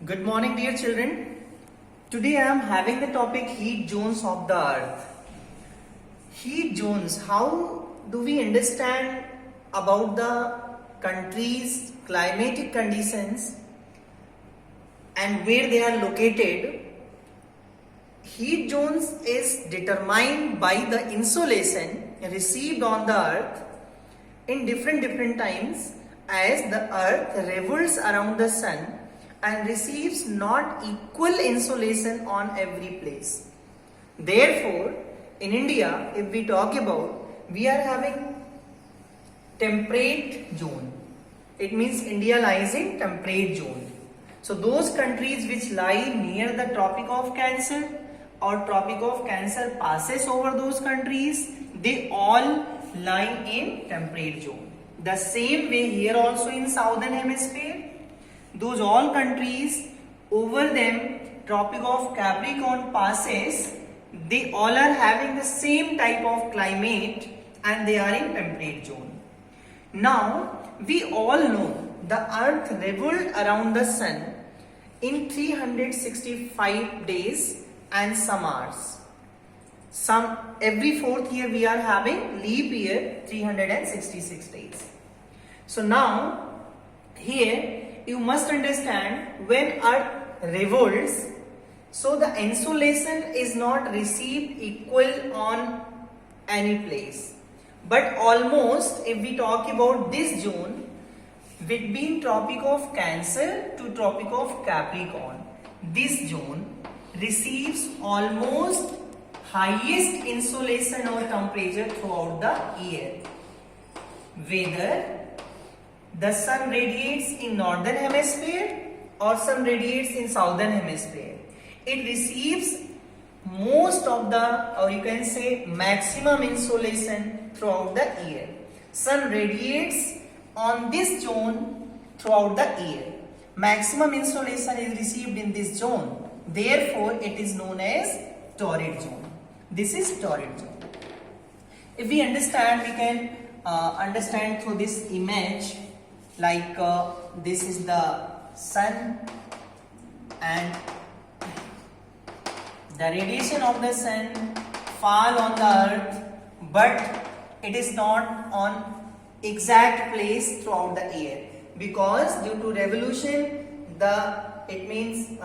Good morning, dear children. Today I am having the topic heat zones of the earth. Heat zones, how do we understand about the countries' climatic conditions and where they are located? Heat zones is determined by the insolation received on the earth in different times as the earth revolves around the sun and receives not equal insolation on every place. Therefore, in India, if we talk about, we are having temperate zone. It means India lies in temperate zone. So those countries which lie near the Tropic of Cancer or Tropic of Cancer passes over those countries, they all lie in temperate zone. The same way here also in southern hemisphere, those all countries over them Tropic of Capricorn passes, they all are having the same type of climate and they are in temperate zone. Now we all know the earth revolved around the sun in 365 days and some hours. Every fourth year we are having leap year 366 days. So now here you must understand when earth revolves, so the insolation is not received equal on any place, but almost if we talk about this zone between Tropic of Cancer to Tropic of Capricorn, this zone receives almost highest insolation or temperature throughout the year. Whether the sun radiates in northern hemisphere or sun radiates in southern hemisphere, it receives most of the, or you can say maximum insolation throughout the year. Sun radiates on this zone throughout the year. Maximum insolation is received in this zone. Therefore, it is known as torrid zone. This is torrid zone. If we understand, we can understand through this image. Like this is the sun and the radiation of the sun fall on the earth, but it is not on exact place throughout the year, because due to revolution it means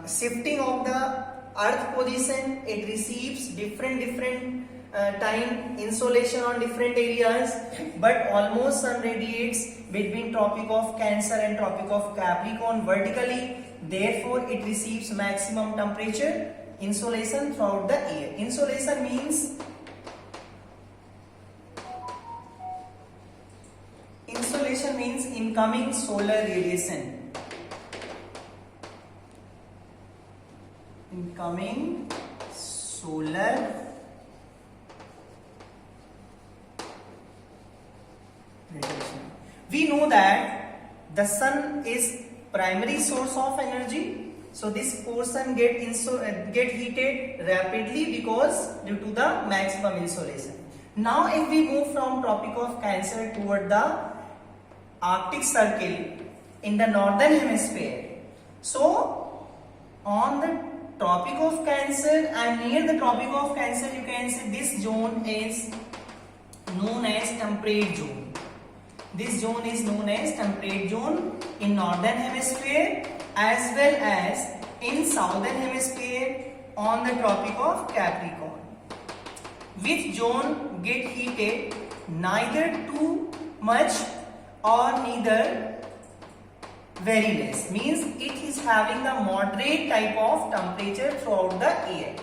shifting of the earth position, it receives different time insolation on different areas, but almost sun radiates between Tropic of Cancer and Tropic of Capricorn vertically. Therefore, it receives maximum temperature insolation throughout the year. Insolation means incoming solar radiation. Incoming solar radiation. We know that the sun is primary source of energy. So this portion get heated rapidly because due to the maximum insolation. Now if we move from Tropic of Cancer toward the Arctic Circle in the northern hemisphere. So on the Tropic of Cancer and near the Tropic of Cancer, you can see this zone is known as temperate zone. This zone is known as temperate zone in northern hemisphere as well as in southern hemisphere on the Tropic of Capricorn. Which zone get heated neither too much or neither very less, means it is having the moderate type of temperature throughout the year.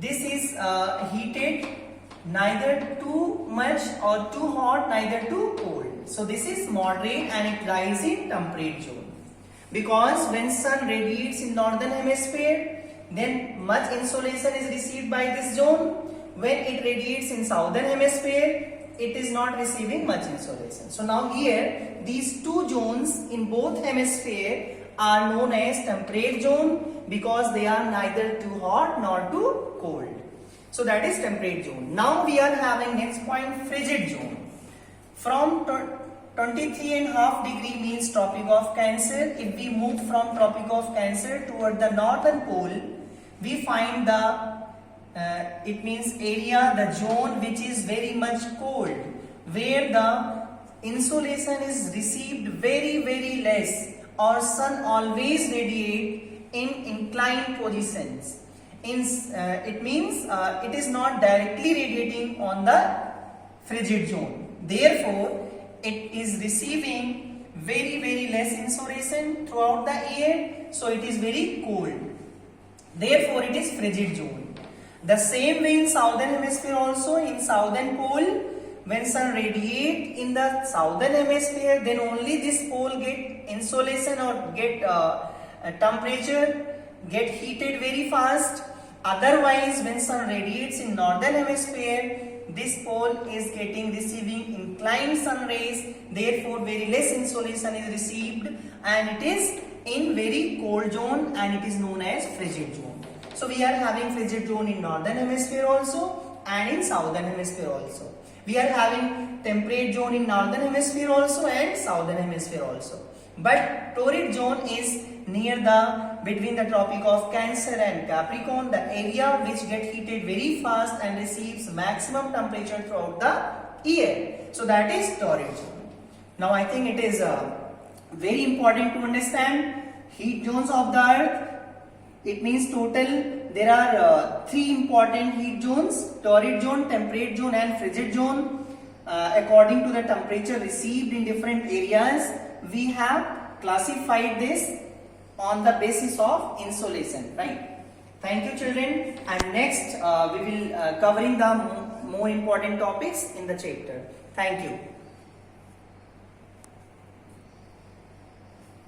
This is heated neither too much or too hot, neither too cold. So this is moderate and it lies in temperate zone. Because when sun radiates in northern hemisphere, then much insolation is received by this zone. When it radiates in southern hemisphere, it is not receiving much insolation. So now here, these two zones in both hemisphere are known as temperate zone because they are neither too hot nor too cold. So that is temperate zone. Now we are having next point, frigid zone. From 23.5 degree means Tropic of Cancer. If we move from Tropic of Cancer toward the northern pole, we find the it means area, the zone which is very much cold, where the insolation is received very less, or sun always radiate in inclined positions. It means it is not directly radiating on the frigid zone. Therefore, it is receiving very less insolation throughout the year, so it is very cold. Therefore, it is frigid zone. The same way in southern hemisphere also. In southern pole, when sun radiate in the southern hemisphere, then only this pole get insolation or get temperature get heated very fast. Otherwise, when sun radiates in northern hemisphere, this pole is receiving inclined sun rays, therefore very less insolation is received, and it is in very cold zone, and it is known as frigid zone. So we are having frigid zone in northern hemisphere also and in southern hemisphere also. We are having temperate zone in northern hemisphere also and southern hemisphere also. But torrid zone is near between the Tropic of Cancer and Capricorn, the area which get heated very fast and receives maximum temperature throughout the year. So that is torrid zone. Now I think it is very important to understand heat zones of the earth. It means total there are 3 important heat zones: torrid zone, temperate zone and frigid zone. According to the temperature received in different areas, we have classified this on the basis of insolation, right? Thank you children, and next we will covering the more important topics in the chapter. Thank you.